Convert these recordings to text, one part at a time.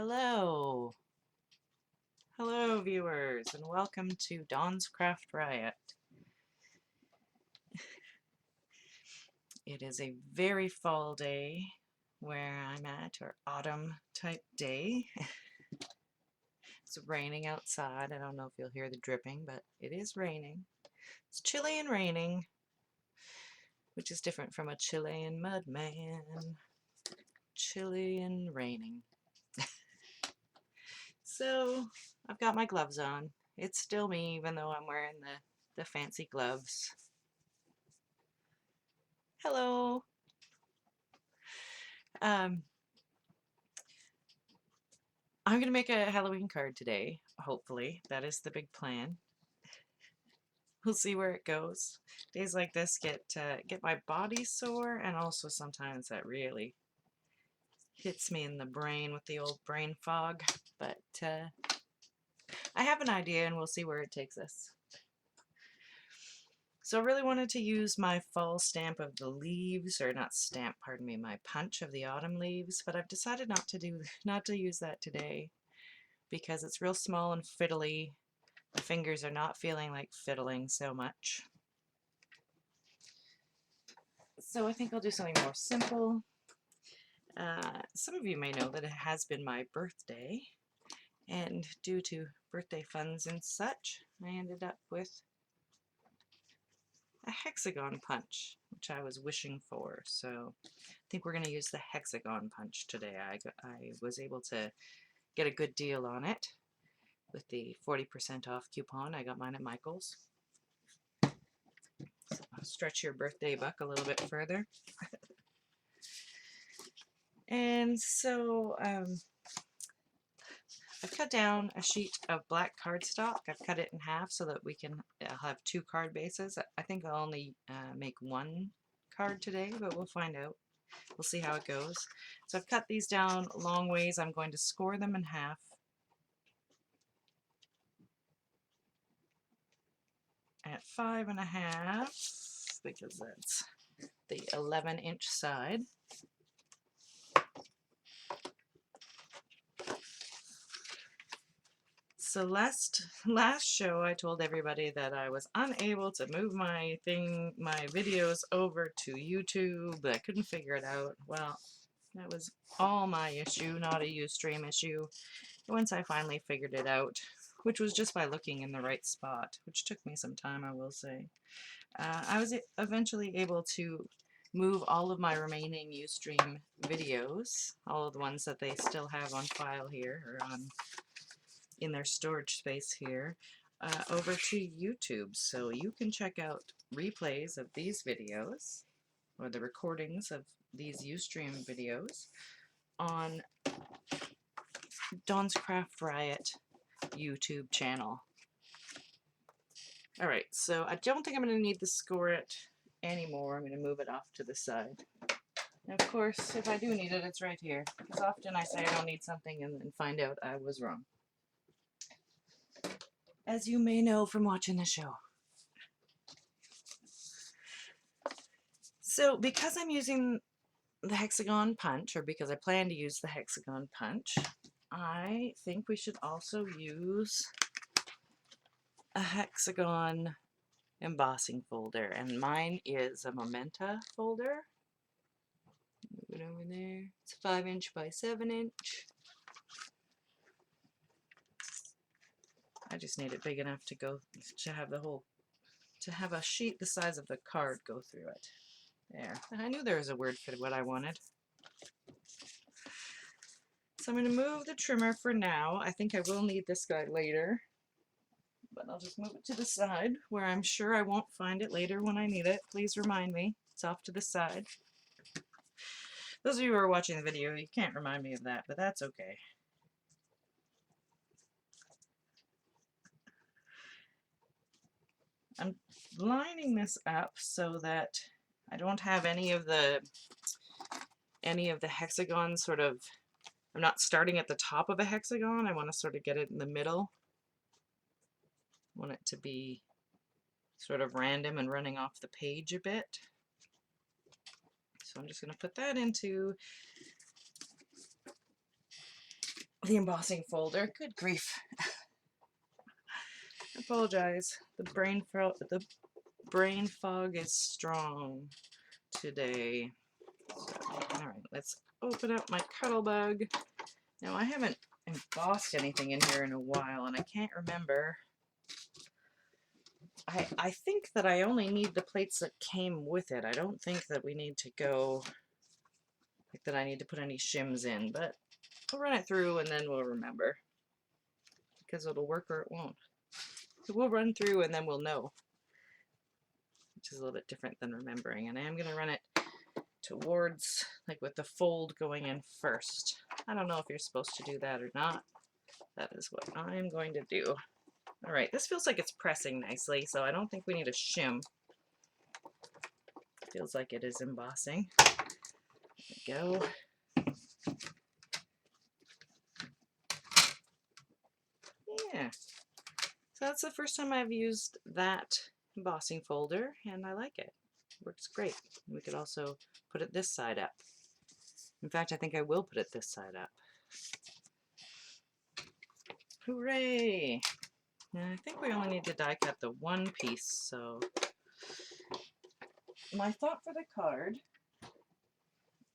Hello. Hello, viewers, and welcome to Dawn's Craft Riot. It is a very fall day where I'm at, or autumn type day. It's raining outside. I don't know if you'll hear the dripping, but it is raining. It's chilly and raining, which is different from a Chilean mud man. Chilly and raining. So, I've got my gloves on. It's still me, even though I'm wearing the fancy gloves. Hello. I'm going to make a Halloween card today, hopefully. That is the big plan. We'll see where it goes. Days like this get my body sore, and also sometimes that really hits me in the brain with the old brain fog. But I have an idea, and we'll see where it takes us. So I really wanted to use my fall stamp of the leaves, or not stamp, pardon me, my punch of the autumn leaves, but I've decided not to use that today because it's real small and fiddly. My fingers are not feeling like fiddling so much. So I think I'll do something more simple. Some of you may know that it has been my birthday, and due to birthday funds and such, I ended up with a hexagon punch, which I was wishing for. So I think we're going to use the hexagon punch today. I was able to get a good deal on it with the 40% off coupon. I got mine at Michael's. So I'll stretch your birthday buck a little bit further. And so I've cut down a sheet of black cardstock. I've cut it in half so that I'll have two card bases. I think I'll only make one card today, but we'll find out. We'll see how it goes. So I've cut these down long ways. I'm going to score them in half. At 5.5, because that's the 11-inch side. So last show I told everybody that I was unable to move my videos over to YouTube. I couldn't figure it out. Well, that was all my issue, not a Ustream issue. Once I finally figured it out, which was just by looking in the right spot, which took me some time, I will say, I was eventually able to move all of my remaining Ustream videos, all of the ones that they still have on file here, or in their storage space here, over to YouTube. So you can check out replays of these videos, or the recordings of these Ustream videos, on Dawn's Craft Riot YouTube channel. Alright, so I don't think I'm going to need to score it anymore. I'm going to move it off to the side. And of course, if I do need it, it's right here. Because often I say I don't need something and then find out I was wrong, as you may know from watching the show. So because I'm using the hexagon punch, or because I plan to use the hexagon punch, I think we should also use a hexagon embossing folder, and mine is a Momenta folder. Move it over there. It's 5-inch by 7-inch. I just need it big enough to have a sheet the size of the card go through it. There. I knew there was a word for what I wanted. So I'm going to move the trimmer for now. I think I will need this guy later, but I'll just move it to the side where I'm sure I won't find it later when I need it. Please remind me. It's off to the side. Those of you who are watching the video, you can't remind me of that, but that's okay. I'm lining this up so that I don't have any of the hexagons sort of, I'm not starting at the top of a hexagon. I want to sort of get it in the middle. I want it to be sort of random and running off the page a bit. So I'm just going to put that into the embossing folder. Good grief. I apologize. The brain fog is strong today. So, all right, let's open up my Cuttlebug. Now I haven't embossed anything in here in a while, and I can't remember. I think that I only need the plates that came with it. I don't think that we need to go, like that I need to put any shims in, but we'll run it through and then we'll remember. Because it'll work or it won't. So we'll run through and then we'll know. Which is a little bit different than remembering. And I am going to run it towards, like with the fold going in first. I don't know if you're supposed to do that or not. That is what I'm going to do. All right, this feels like it's pressing nicely, so I don't think we need a shim. Feels like it is embossing. There we go. Yeah. So that's the first time I've used that embossing folder, and I like it. Works great. We could also put it this side up. In fact, I think I will put it this side up. Hooray! And I think we only need to die cut the one piece, so my thought for the card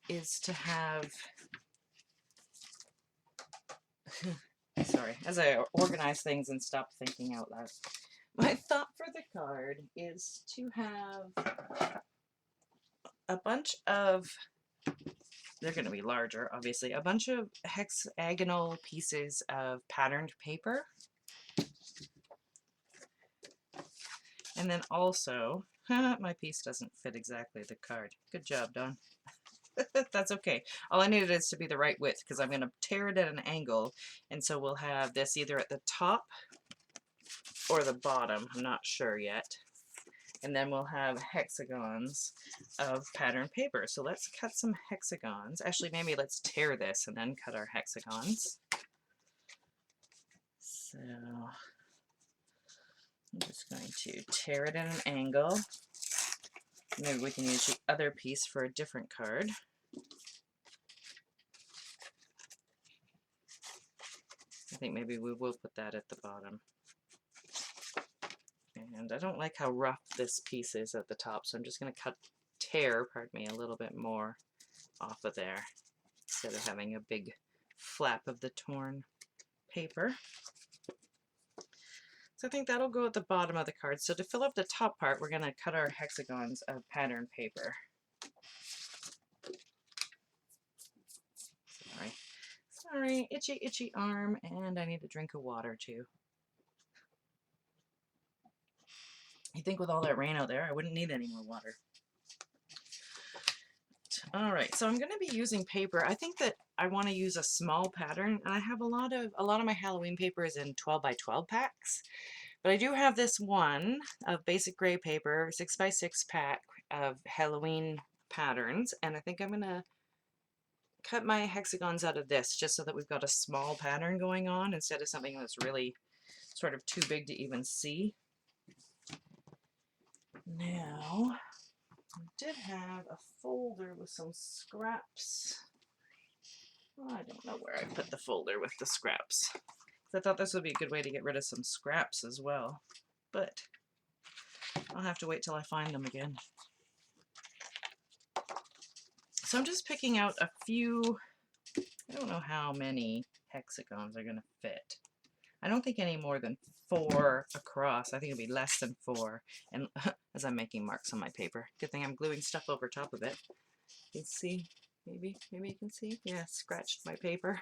is to have sorry, as I organize things and stop thinking out loud. My thought for the card is to have a bunch of, they're going to be larger, obviously, a bunch of hexagonal pieces of patterned paper. And then also, my piece doesn't fit exactly the card. Good job, Dawn. That's okay. All I needed is to be the right width because I'm going to tear it at an angle. And so we'll have this either at the top or the bottom. I'm not sure yet. And then we'll have hexagons of patterned paper. So let's cut some hexagons. Actually, maybe let's tear this and then cut our hexagons. So I'm just going to tear it at an angle. Maybe we can use the other piece for a different card. I think maybe we will put that at the bottom. And I don't like how rough this piece is at the top, so I'm just going to tear, pardon me, a little bit more off of there instead of having a big flap of the torn paper. So I think that'll go at the bottom of the card. So to fill up the top part, we're going to cut our hexagons of patterned paper. Sorry, itchy arm, and I need a drink of water too. You think with all that rain out there, I wouldn't need any more water. All right, so I'm going to be using paper. I think that I want to use a small pattern, and I have a lot of my Halloween paper is in 12 by 12 packs. But I do have this one of basic gray paper, 6 by 6 pack of Halloween patterns, and I think I'm going to cut my hexagons out of this just so that we've got a small pattern going on instead of something that's really sort of too big to even see. Now, I did have a folder with some scraps. Well, I don't know where I put the folder with the scraps. I thought this would be a good way to get rid of some scraps as well, but I'll have to wait till I find them again. So I'm just picking out a few, I don't know how many hexagons are going to fit. I don't think any more than 4 across. I think it'll be less than 4. And as I'm making marks on my paper, good thing I'm gluing stuff over top of it. You can see, maybe you can see. Yeah, scratched my paper.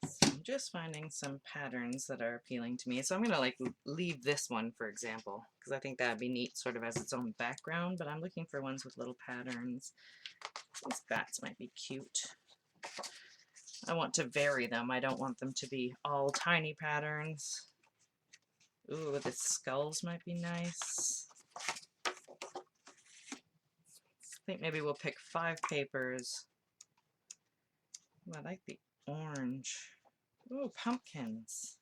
So I'm just finding some patterns that are appealing to me. So I'm going to like leave this one, for example, because I think that'd be neat sort of as its own background, but I'm looking for ones with little patterns. These bats might be cute. I want to vary them. I don't want them to be all tiny patterns. Ooh, the skulls might be nice. I think maybe we'll pick 5 papers. Ooh, I like the orange. Ooh, pumpkins.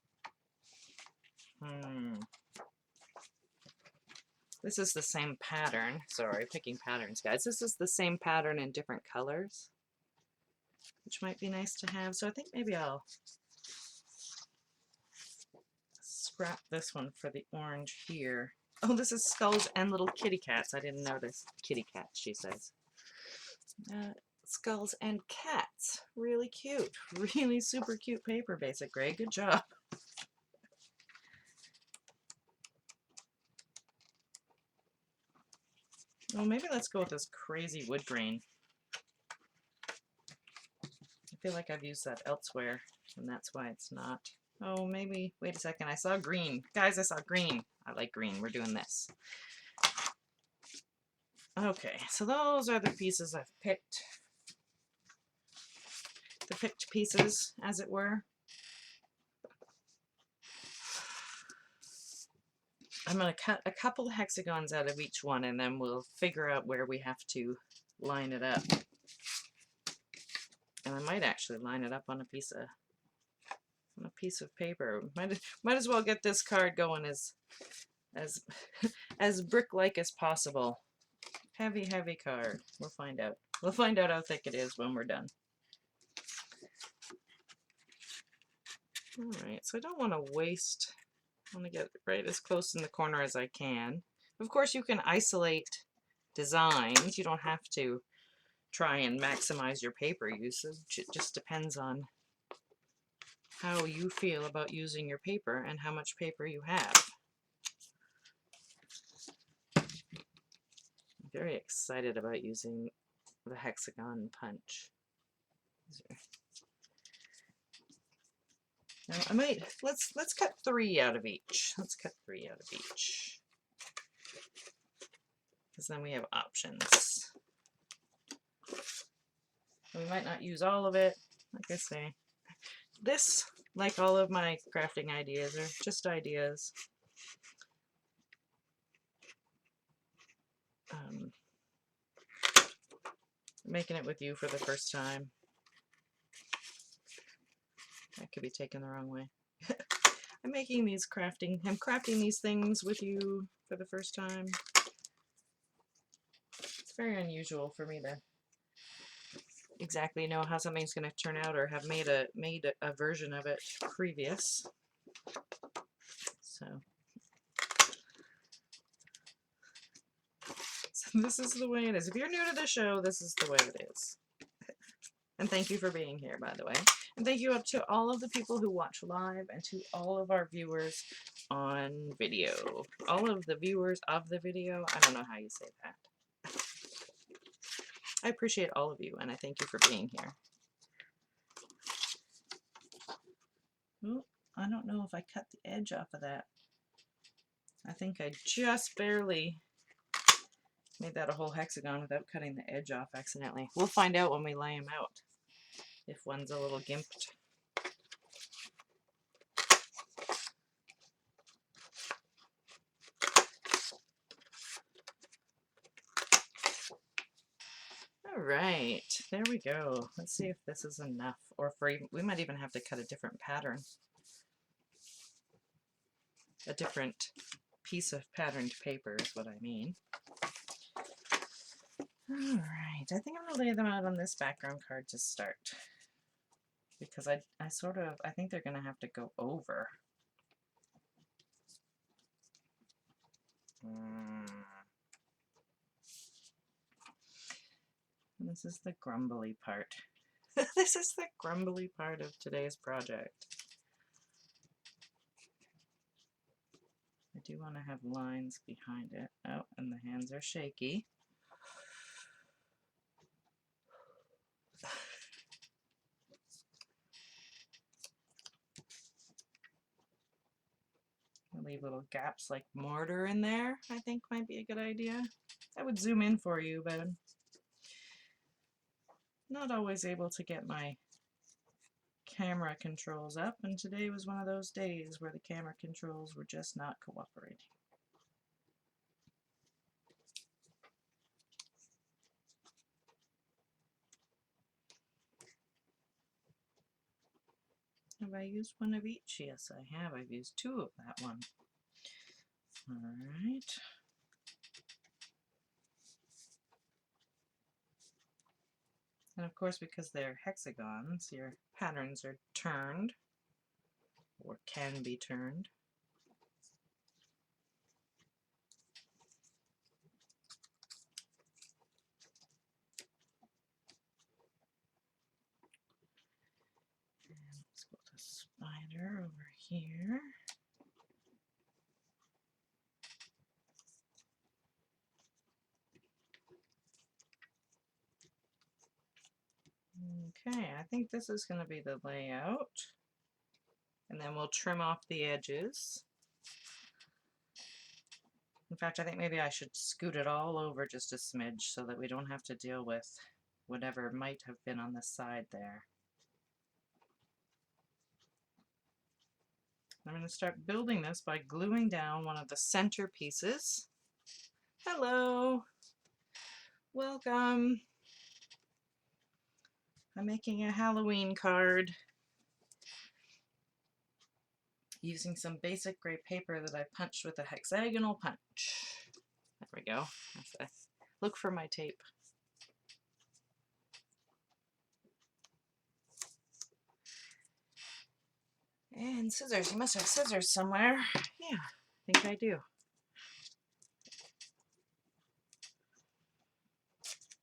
This is the same pattern. Sorry, picking patterns, guys. This is the same pattern in different colors, which might be nice to have. So I think maybe I'll scrap this one for the orange here. Oh, this is skulls and little kitty cats. I didn't notice. Kitty cats, she says. Skulls and cats. Really cute. Really super cute paper, Basic Gray. Good job. Well, maybe let's go with this crazy wood grain. I feel like I've used that elsewhere, and that's why it's not. Oh, maybe. Wait a second. I saw green. Guys, I saw green. I like green. We're doing this. Okay, so those are the pieces I've picked. The picked pieces, as it were. I'm going to cut a couple hexagons out of each one, and then we'll figure out where we have to line it up. And I might actually line it up on a piece of paper. Might as well get this card going as brick-like as possible. Heavy, heavy card. We'll find out. We'll find out how thick it is when we're done. Alright, so I don't want to waste. I want to get right as close in the corner as I can. Of course, you can isolate designs. You don't have to try and maximize your paper usage. It just depends on how you feel about using your paper and how much paper you have. I'm very excited about using the hexagon punch. Now I might let's cut 3 out of each. Let's cut 3 out of each, because then we have options. We might not use all of it. Like I say, this, like all of my crafting ideas, are just ideas. Making it with you for the first time. That could be taken the wrong way. I'm crafting these things with you for the first time. It's very unusual for me to exactly know how something's going to turn out or have made a version of it previous. So this is the way it is. If you're new to the show, this is the way it is. And thank you for being here, by the way. And thank you to all of the people who watch live and to all of our viewers on video. All of the viewers of the video. I don't know how you say that. I appreciate all of you, and I thank you for being here. Oh, I don't know if I cut the edge off of that. I think I just barely made that a whole hexagon without cutting the edge off accidentally. We'll find out when we lay them out if one's a little gimped. Alright, there we go. Let's see if this is enough, or if we might even have to cut a different pattern. A different piece of patterned paper is what I mean. Alright, I think I'm going to lay them out on this background card to start. Because I think they're going to have to go over. This is the grumbly part. This is the grumbly part of today's project. I do want to have lines behind it. Oh, and the hands are shaky. I'll leave little gaps like mortar in there, I think might be a good idea. I would zoom in for you, but I'm not always able to get my camera controls up, and today was one of those days where the camera controls were just not cooperating. Have I used one of each? Yes, I have. I've used 2 of that one. Alright. And of course, because they're hexagons, your patterns are turned, or can be turned. And let's put a spider over here. Okay, I think this is going to be the layout. And then we'll trim off the edges. In fact, I think maybe I should scoot it all over just a smidge so that we don't have to deal with whatever might have been on the side there. I'm going to start building this by gluing down one of the center pieces. Hello! Welcome! I'm making a Halloween card using some basic gray paper that I punched with a hexagonal punch. There we go. Look for my tape. And scissors. You must have scissors somewhere. Yeah, I think I do.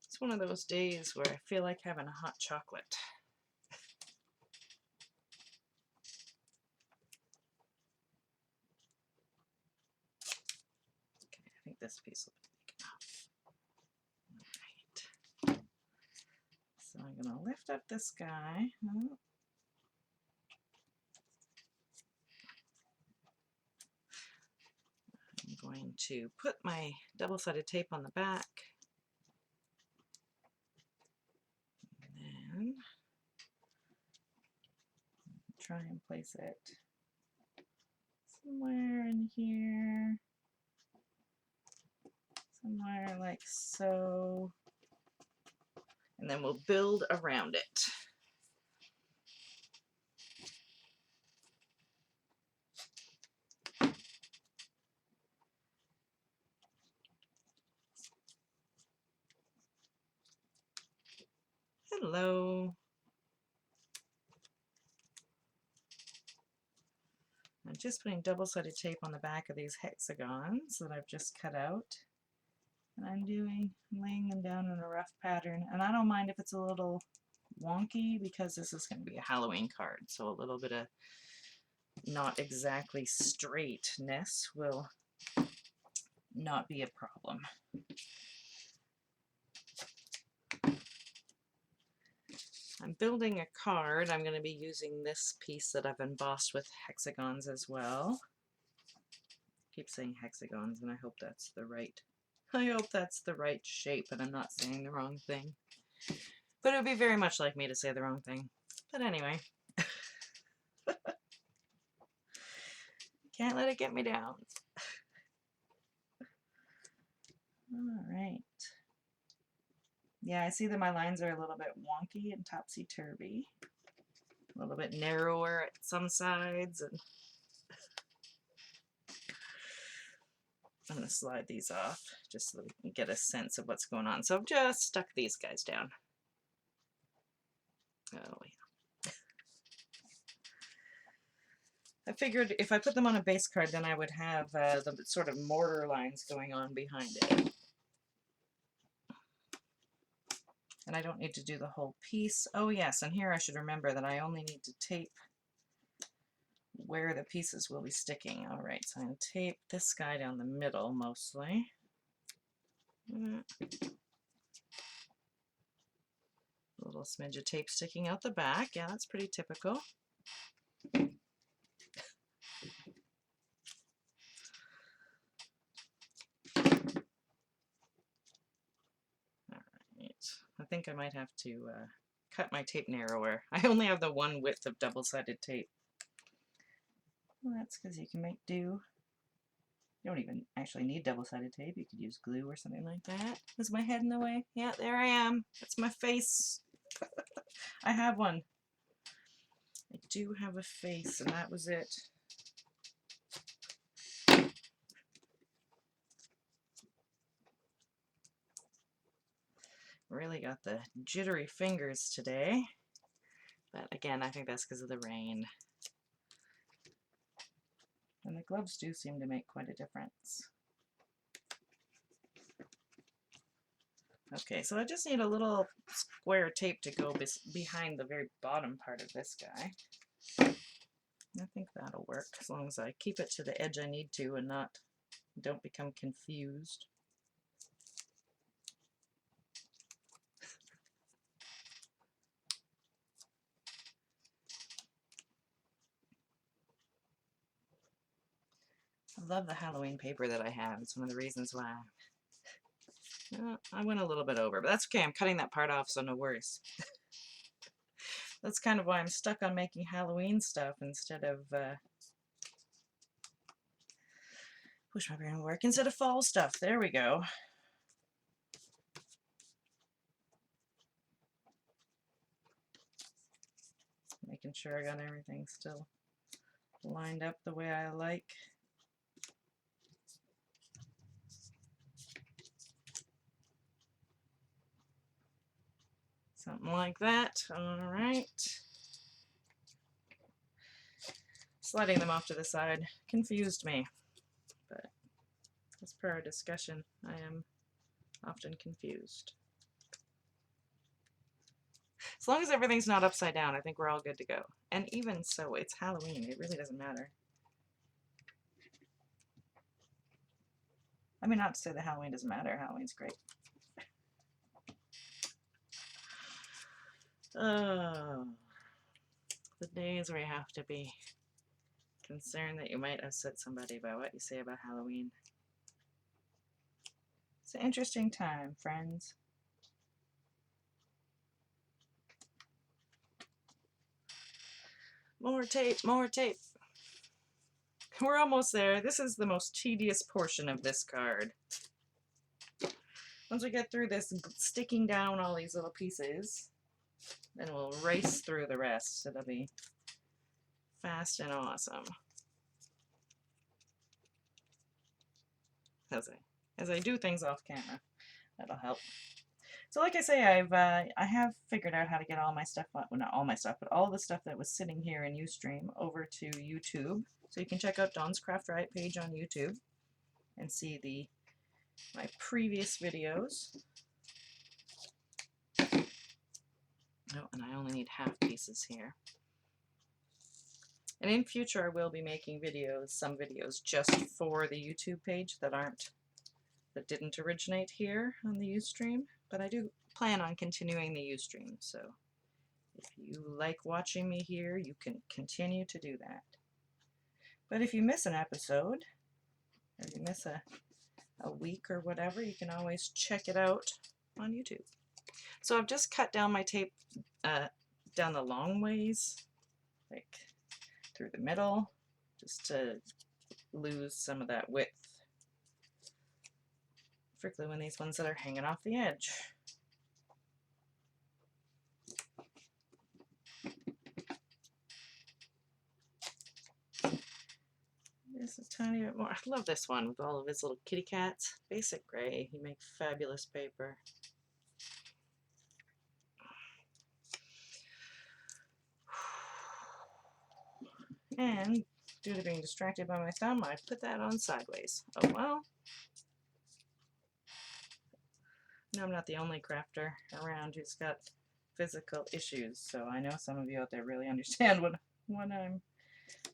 It's one of those days where I feel like having a hot chocolate. Okay, I think this piece will be big enough. Alright. So I'm going to lift up this guy. I'm going to put my double-sided tape on the back. And then try and place it somewhere in here. Somewhere like so. And then we'll build around it. Hello. I'm just putting double-sided tape on the back of these hexagons that I've just cut out. And I'm laying them down in a rough pattern. And I don't mind if it's a little wonky because this is going to be a Halloween card. So a little bit of not exactly straightness will not be a problem. I'm building a card. I'm going to be using this piece that I've embossed with hexagons as well. I keep saying hexagons, and I hope that's the right shape and I'm not saying the wrong thing. But it would be very much like me to say the wrong thing. But anyway. Can't let it get me down. Alright. Yeah, I see that my lines are a little bit wonky and topsy-turvy. A little bit narrower at some sides. And I'm going to slide these off just so that we can get a sense of what's going on. So I've just stuck these guys down. Oh, yeah. I figured if I put them on a base card, then I would have the sort of mortar lines going on behind it. And I don't need to do the whole piece. Oh yes, and here I should remember that I only need to tape where the pieces will be sticking. Alright, so I'm going to tape this guy down the middle mostly. A little smidge of tape sticking out the back. Yeah, that's pretty typical. I think I might have to cut my tape narrower. I only have the one width of double-sided tape. Well, that's because you can make do. You don't even actually need double-sided tape. You could use glue or something like that. Is my head in the way? Yeah, there I am. That's my face. I have one. I do have a face, and that was it. Really got the jittery fingers today. But again, I think that's because of the rain. And the gloves do seem to make quite a difference. Okay, so I just need a little square tape to go behind the very bottom part of this guy. I think that'll work as long as I keep it to the edge I need to and don't become confused. I love the Halloween paper that I have. It's one of the reasons why I went a little bit over, but that's okay. I'm cutting that part off, so no worries. That's kind of why I'm stuck on making Halloween stuff instead of wish my brain would work, instead of fall stuff. There we go. Making sure I got everything still lined up the way I like. Something like that. All right. Sliding them off to the side confused me, but as per our discussion, I am often confused. As long as everything's not upside down, I think we're all good to go. And even so, it's Halloween. It really doesn't matter. I mean, not to say that Halloween doesn't matter. Halloween's great. Oh, the days where you have to be concerned that you might upset somebody by what you say about Halloween. It's an interesting time, friends. More tape, more tape. We're almost there. This is the most tedious portion of this card. Once we get through this sticking down all these little pieces, then we'll race through the rest. It'll be fast and awesome. As I do things off camera, that'll help. So like I say, I have figured out how to get all my stuff, well, not all my stuff, but all the stuff that was sitting here in Ustream over to YouTube. So you can check out Dawn's Craft Riot page on YouTube and see my previous videos. Oh, and I only need half pieces here. And in future I will be making videos, some videos just for the YouTube page that didn't originate here on the Ustream, but I do plan on continuing the Ustream, so if you like watching me here, you can continue to do that. But if you miss an episode, or you miss a week or whatever, you can always check it out on YouTube. So I've just cut down my tape down the long ways, like through the middle, just to lose some of that width, particularly when these ones that are hanging off the edge. Just a tiny bit more. I love this one with all of his little kitty cats. Basic gray. He makes fabulous paper. And due to being distracted by my thumb, I put that on sideways. Oh well. No, I'm not the only crafter around who's got physical issues, so I know some of you out there really understand what I'm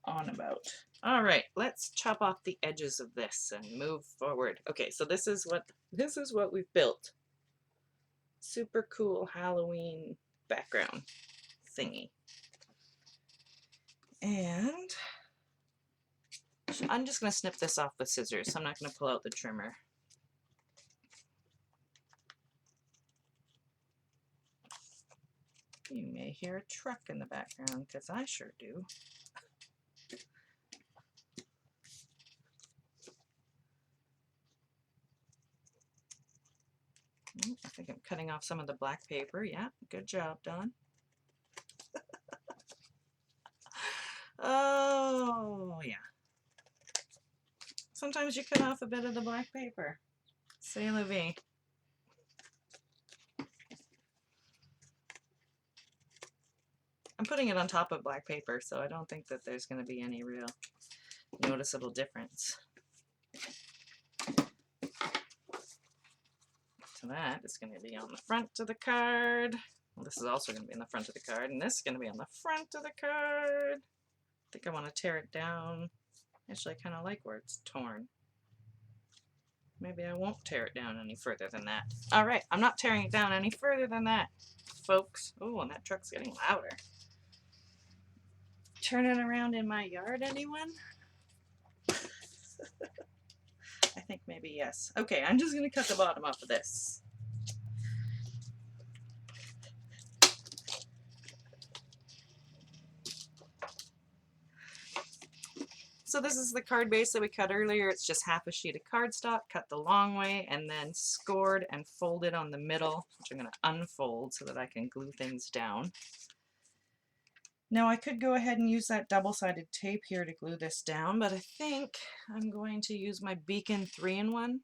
on about. All right, let's chop off the edges of this and move forward. Okay, so this is what we've built. Super cool Halloween background thingy. And I'm just going to snip this off with scissors. I'm not going to pull out the trimmer. You may hear a truck in the background, because I sure do. I think I'm cutting off some of the black paper. Yeah, good job, Dawn. Oh, yeah. Sometimes you cut off a bit of the black paper. C'est la vie. I'm putting it on top of black paper, so I don't think that there's going to be any real noticeable difference. So that is going to be on the front of the card. Well, this is also going to be on the front of the card, and this is going to be on the front of the card. I think I want to tear it down. Actually, I kind of like where it's torn. Maybe I won't tear it down any further than that. All right, I'm not tearing it down any further than that, folks. Oh, and that truck's getting louder. Turning around in my yard, anyone? I think maybe yes. Okay, I'm just going to cut the bottom off of this. So this is the card base that we cut earlier. It's just half a sheet of cardstock, cut the long way, and then scored and folded on the middle, which I'm going to unfold so that I can glue things down. Now I could go ahead and use that double-sided tape here to glue this down, but I think I'm going to use my Beacon 3-in-1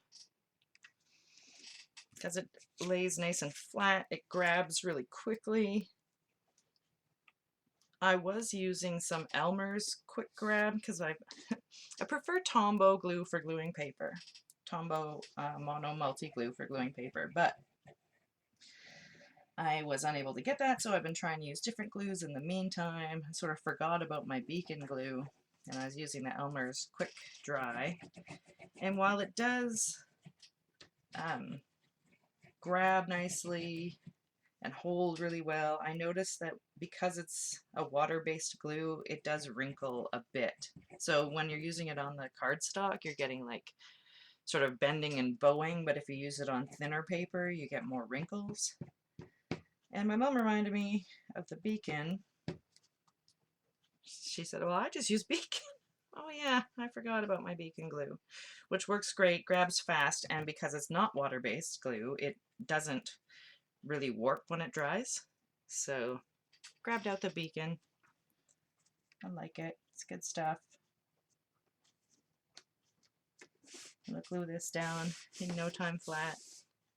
because it lays nice and flat. It grabs really quickly. I was using some Elmer's Quick Grab because I prefer Tombow glue for gluing paper. Tombow Mono Multi Glue for gluing paper, but I was unable to get that, so I've been trying to use different glues in the meantime. I sort of forgot about my Beacon glue, and I was using the Elmer's Quick Dry. And while it does grab nicely and hold really well, I noticed that because it's a water-based glue, it does wrinkle a bit. So when you're using it on the cardstock, you're getting like sort of bending and bowing, but if you use it on thinner paper, you get more wrinkles. And my mom reminded me of the Beacon. She said, well, I just use Beacon. Oh yeah, I forgot about my Beacon glue, which works great, grabs fast, and because it's not water-based glue, it doesn't really warp when it dries. So grabbed out the Beacon. I like it. It's good stuff. I'm gonna glue this down in no time flat,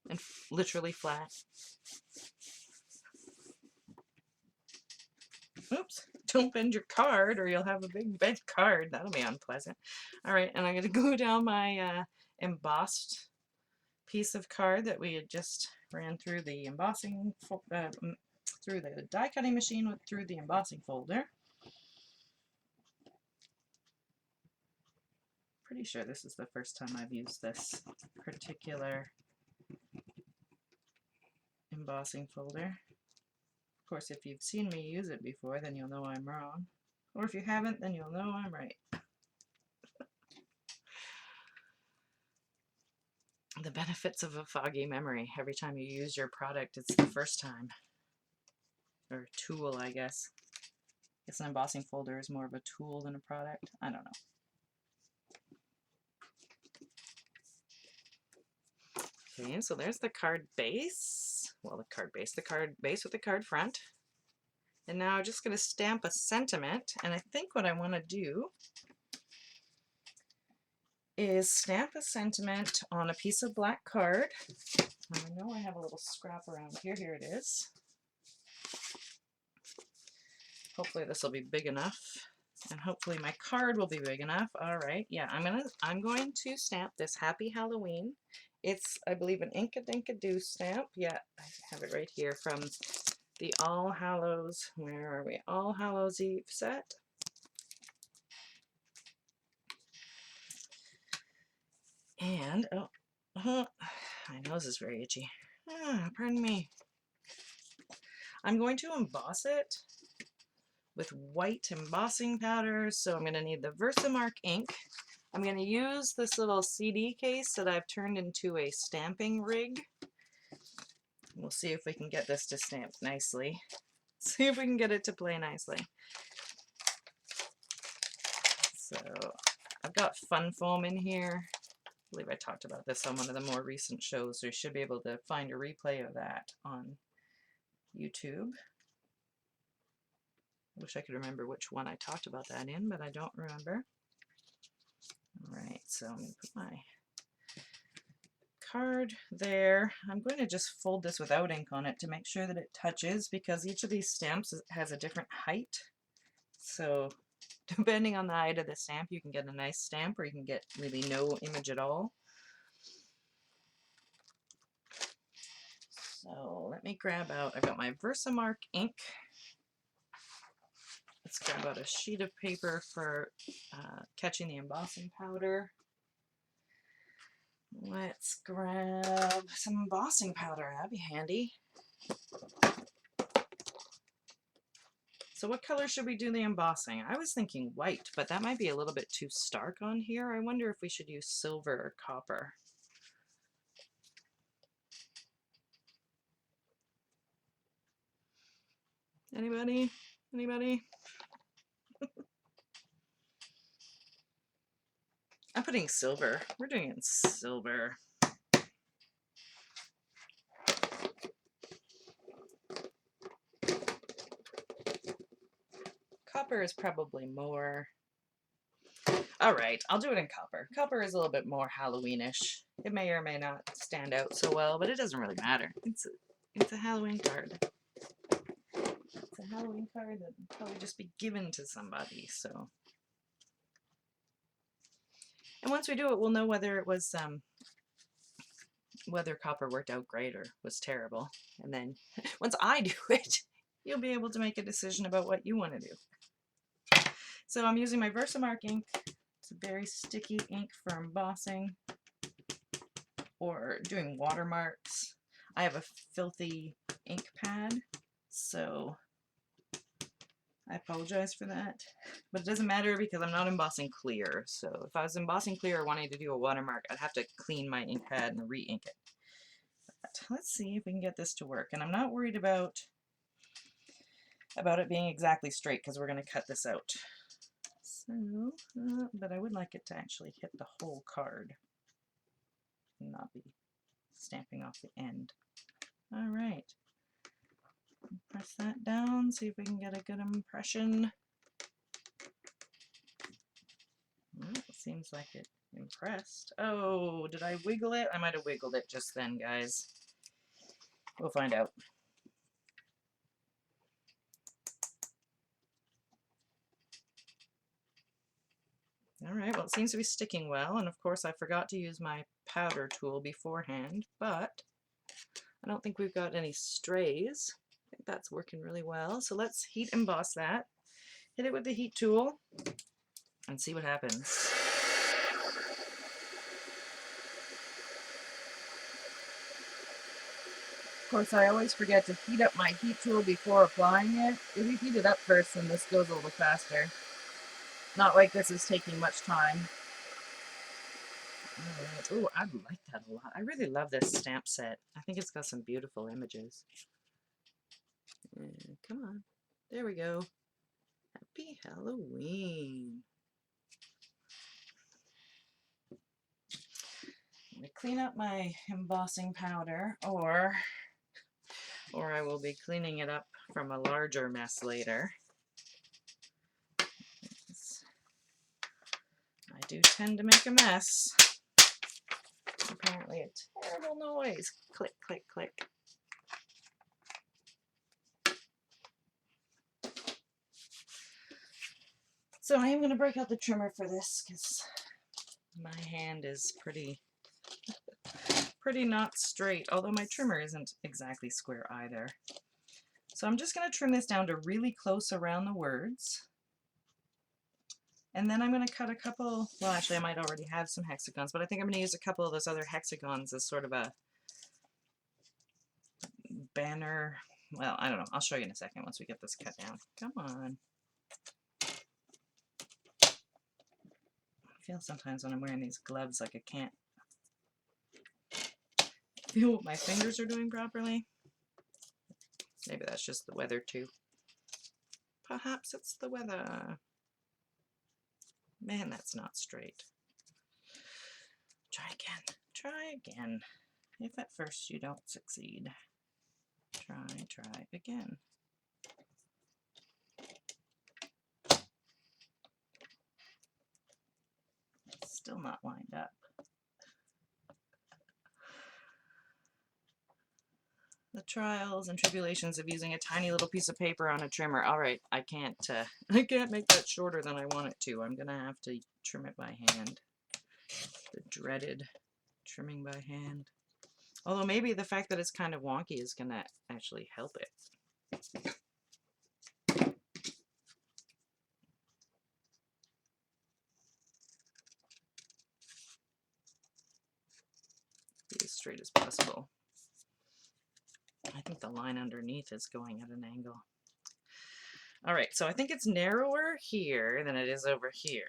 and literally flat. Oops, don't bend your card or you'll have a big bent card. That'll be unpleasant. All right, and I'm going to glue down my embossed piece of card that we had just ran through the embossing, through the die cutting machine through the embossing folder. Pretty sure this is the first time I've used this particular embossing folder. Of course, if you've seen me use it before, then you'll know I'm wrong. Or if you haven't, then you'll know I'm right. The benefits of a foggy memory. Every time you use your product, it's the first time. Or tool, I guess. I guess an embossing folder is more of a tool than a product. I don't know. Okay, so there's the card base. Well, the card base with the card front. And now I'm just going to stamp a sentiment, and I think what I want to do is stamp a sentiment on a piece of black card. I know I have a little scrap around here. Here it is. Hopefully this will be big enough, and hopefully my card will be big enough. All right, yeah, I'm going to stamp this Happy Halloween. It's, I believe, an Inkadinka-Doo stamp. Yeah, I have it right here from the All Hallows, where are we? All Hallows Eve set. And, oh, my nose is very itchy. Pardon me. I'm going to emboss it with white embossing powder, so I'm going to need the Versamark ink. I'm going to use this little CD case that I've turned into a stamping rig. We'll see if we can get this to stamp nicely. See if we can get it to play nicely. So I've got fun foam in here. I believe I talked about this on one of the more recent shows, so you should be able to find a replay of that on YouTube. I wish I could remember which one I talked about that in, but I don't remember. Alright, so I'm going to put my card there. I'm going to just fold this without ink on it to make sure that it touches, because each of these stamps has a different height. So depending on the height of the stamp, you can get a nice stamp or you can get really no image at all. So let me grab out, I've got my Versamark ink. Let's grab out a sheet of paper for catching the embossing powder. Let's grab some embossing powder, that'd be handy. So what color should we do the embossing? I was thinking white, but that might be a little bit too stark on here. I wonder if we should use silver or copper. Anybody? Anybody? I'm putting silver. We're doing it in silver. Copper is probably more. All right, I'll do it in copper. Copper is a little bit more Halloweenish. It may or may not stand out so well, but it doesn't really matter. It's a Halloween card. It's a Halloween card that will probably just be given to somebody, so. And once we do it, we'll know whether it was whether copper worked out great or was terrible. And then once I do it, you'll be able to make a decision about what you want to do. So I'm using my Versamark ink. It's a very sticky ink for embossing or doing watermarks. I have a filthy ink pad, so I apologize for that. But it doesn't matter because I'm not embossing clear. So if I was embossing clear or wanting to do a watermark, I'd have to clean my ink pad and re-ink it. But let's see if we can get this to work. And I'm not worried about it being exactly straight because we're going to cut this out. So, but I would like it to actually hit the whole card and not be stamping off the end. All right. Press that down, see if we can get a good impression. Well, it seems like it impressed. Oh, did I wiggle it? I might have wiggled it just then, guys. We'll find out. All right, well, it seems to be sticking well, and of course I forgot to use my powder tool beforehand, but I don't think we've got any strays. I think that's working really well. So let's heat emboss that. Hit it with the heat tool and see what happens. Of course, I always forget to heat up my heat tool before applying it. If you heat it up first, then this goes a little faster. Not like this is taking much time. Alright. Oh, I like that a lot. I really love this stamp set. I think it's got some beautiful images. Come on. There we go. Happy Halloween. I'm going to clean up my embossing powder, or I will be cleaning it up from a larger mess later. I do tend to make a mess. Apparently a terrible noise. Click, click, click. So I am going to break out the trimmer for this because my hand is pretty not straight, although my trimmer isn't exactly square either. So I'm just going to trim this down to really close around the words. And then I'm going to cut a couple, well actually I might already have some hexagons, but I think I'm going to use a couple of those other hexagons as sort of a banner. Well, I don't know. I'll show you in a second once we get this cut down. Come on. I feel sometimes when I'm wearing these gloves like I can't feel what my fingers are doing properly. Maybe that's just the weather too. Perhaps it's the weather. Man, that's not straight. Try again. Try again. If at first you don't succeed, try again. It's still not lined up. trials and tribulations of using a tiny little piece of paper on a trimmer. All right, I can't make that shorter than I want it to. I'm gonna have to trim it by hand. The dreaded trimming by hand. Although maybe the fact that it's kind of wonky is gonna actually help it. Be as straight as possible. I think the line underneath is going at an angle. All right, so I think it's narrower here than it is over here,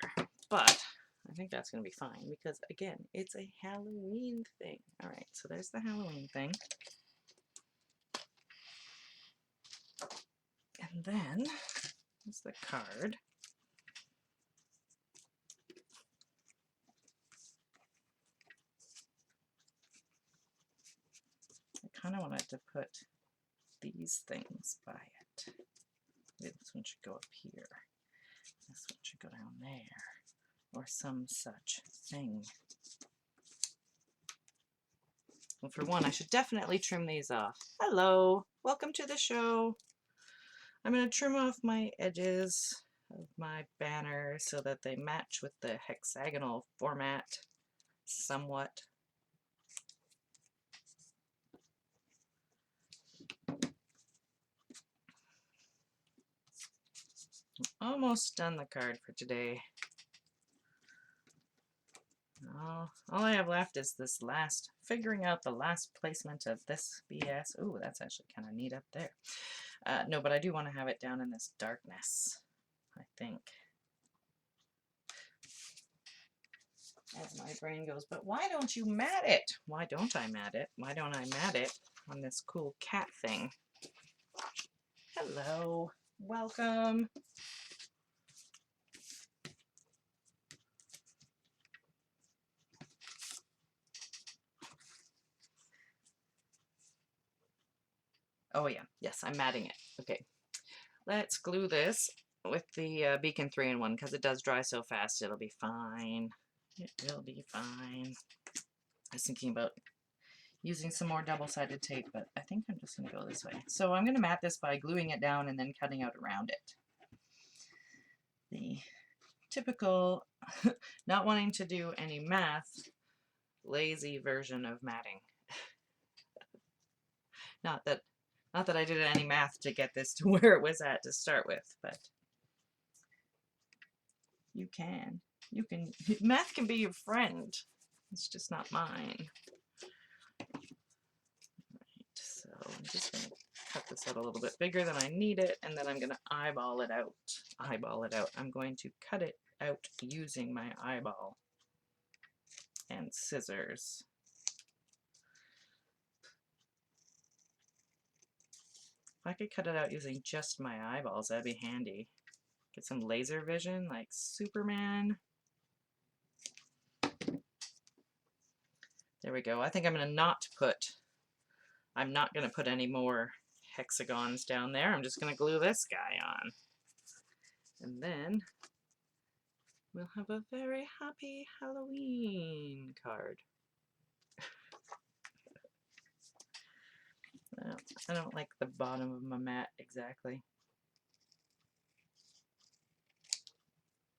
but I think that's going to be fine because, again, it's a Halloween thing. All right, so there's the Halloween thing. And then there's the card. I kind of wanted to put these things by it. Maybe this one should go up here. This one should go down there. Or some such thing. Well, for one, I should definitely trim these off. Hello! Welcome to the show! I'm going to trim off my edges of my banner so that they match with the hexagonal format somewhat. Almost done the card for today. All I have left is this last, figuring out the last placement of this BS. Ooh, that's actually kind of neat up there. No, but I do want to have it down in this darkness, I think. As my brain goes, but why don't you mat it? Why don't I mat it? Why don't I mat it on this cool cat thing? Hello. Welcome. Oh yeah, yes, I'm matting it. Okay, let's glue this with the Beacon 3-in-1 because it does dry so fast. It'll be fine. It will be fine. I was thinking about using some more double-sided tape, but I think I'm just going to go this way. So I'm going to mat this by gluing it down and then cutting out around it. The typical, not wanting to do any math, lazy version of matting. Not that I did any math to get this to where it was at to start with, but you can. Math can be your friend. It's just not mine. Right, so I'm just going to cut this out a little bit bigger than I need it, and then I'm going to eyeball it out. Eyeball it out. I'm going to cut it out using my eyeball and scissors. If I could cut it out using just my eyeballs, that'd be handy. Get some laser vision like Superman. There we go. I think I'm going to I'm not going to put any more hexagons down there. I'm just going to glue this guy on. And then we'll have a very happy Halloween card. I don't like the bottom of my mat exactly.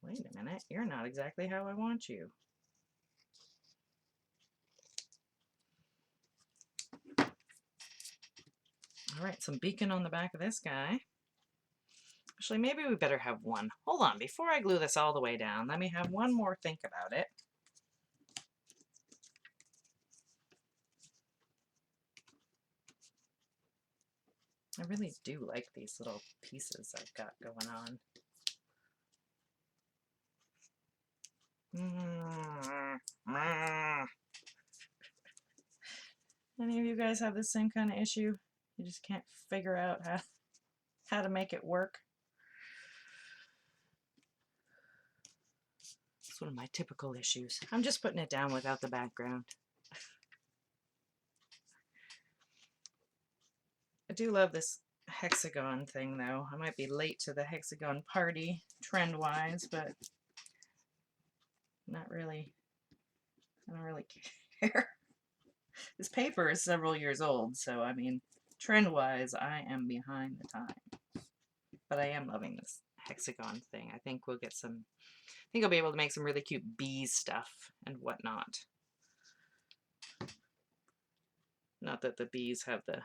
Wait a minute, you're not exactly how I want you. Alright, some beacon on the back of this guy. Actually, maybe we better have one. Hold on, before I glue this all the way down, let me have one more think about it. I really do like these little pieces I've got going on. Any of you guys have the same kind of issue? You just can't figure out how to make it work? It's one of my typical issues. I'm just putting it down without the background. I do love this hexagon thing though. I might be late to the hexagon party trend-wise, but not really. I don't really care. This paper is several years old, so I mean, Trend-wise, I am behind the time. But I am loving this hexagon thing. I think we'll get some, I think I'll be able to make some really cute bee stuff and whatnot. Not that the bees have the,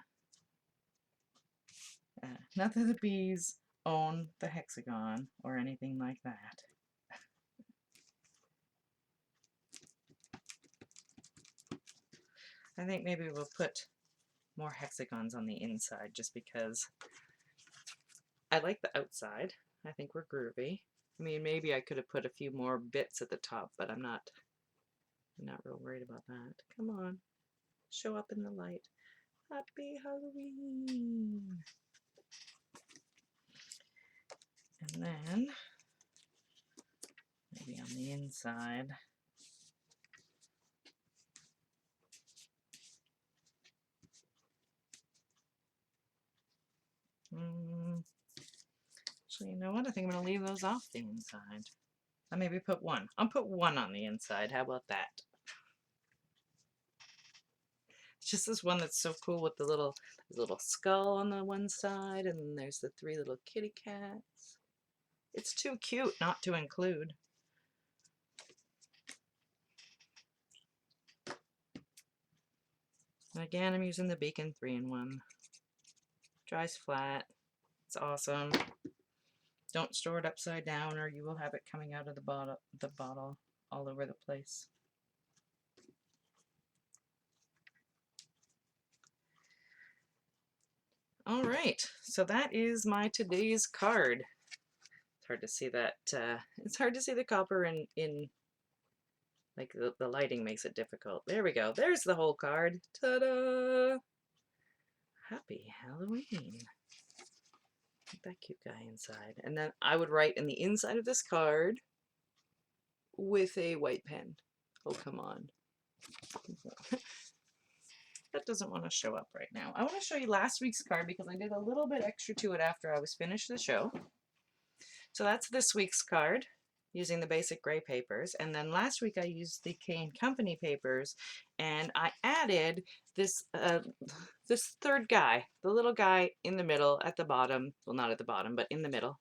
not that the bees own the hexagon or anything like that. I think maybe we'll put more hexagons on the inside just because I like the outside. I think we're groovy. I mean, maybe I could have put a few more bits at the top, but I'm not real worried about that. Come on, show up in the light. Happy Halloween! And then, maybe on the inside, actually, you know what? I think I'm going to leave those off the inside. I'll maybe put one. I'll put one on the inside. How about that? It's just this one that's so cool with the little skull on the one side, and then there's the 3 little kitty cats. It's too cute not to include. And again, I'm using the Beacon 3-in-1. Dries flat. It's awesome. Don't store it upside down or you will have it coming out of the bottle all over the place. All right, so that is my today's card. It's hard to see that. It's hard to see the copper in like the lighting makes it difficult. There we go. There's the whole card. Ta-da! Happy Halloween. That cute guy inside. And then I would write in the inside of this card with a white pen. Oh, come on. That doesn't want to show up right now. I want to show you last week's card because I did a little bit extra to it after I was finished the show. So that's this week's card using the basic gray papers. And then last week I used the K & Company papers and I added this this third guy, the little guy in the middle at the bottom. Well, not at the bottom, but in the middle.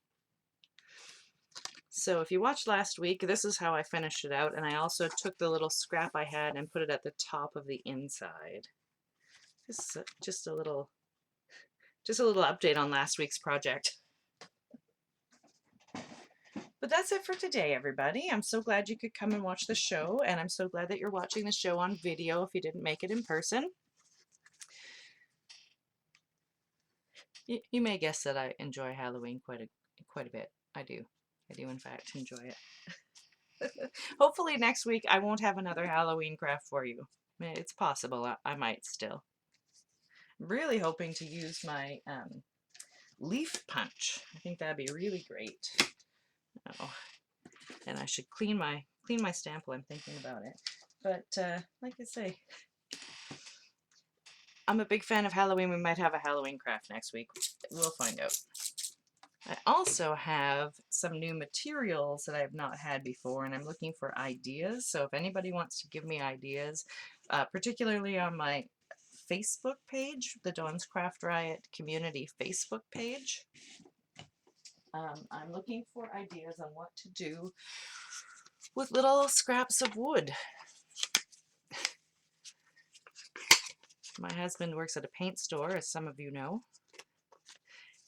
So if you watched last week, this is how I finished it out. And I also took the little scrap I had and put it at the top of the inside. Just a little update on last week's project. But that's it for today, everybody. I'm so glad you could come and watch the show, and I'm so glad that you're watching the show on video if you didn't make it in person. You may guess that I enjoy Halloween quite a bit. I do in fact enjoy it. Hopefully next week I won't have another Halloween craft for you. It's possible I might still. I'm really hoping to use my leaf punch. I think that'd be really great. Oh, and I should clean my stamp while I'm thinking about it. But like I say, I'm a big fan of Halloween. We might have a Halloween craft next week. We'll find out. I also have some new materials that I have not had before, and I'm looking for ideas. So if anybody wants to give me ideas, particularly on my Facebook page, the Dawn's Craft Riot community Facebook page, I'm looking for ideas on what to do with little scraps of wood. My husband works at a paint store, as some of you know,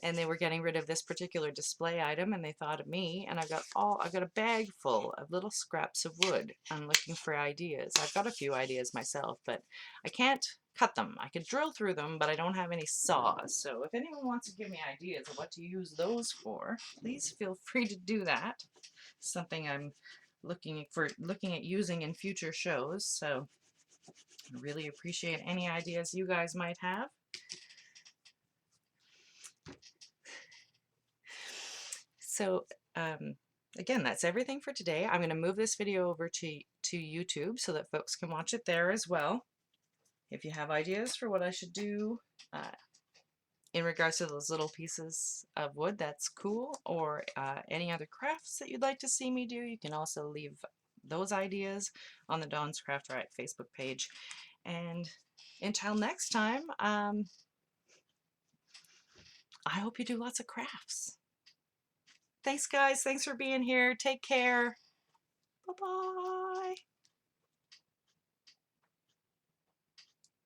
and they were getting rid of this particular display item, and they thought of me, and I've got a bag full of little scraps of wood. I'm looking for ideas. I've got a few ideas myself, but I can't cut them. I could drill through them, but I don't have any saws. So if anyone wants to give me ideas of what to use those for, please feel free to do that. Something I'm looking at using in future shows. So I really appreciate any ideas you guys might have. So again, that's everything for today. I'm going to move this video over to YouTube so that folks can watch it there as well. If you have ideas for what I should do in regards to those little pieces of wood, that's cool, or any other crafts that you'd like to see me do, you can also leave those ideas on the Dawn's Craft Riot Facebook page. And until next time, I hope you do lots of crafts. Thanks, guys. Thanks for being here. Take care. Bye-bye.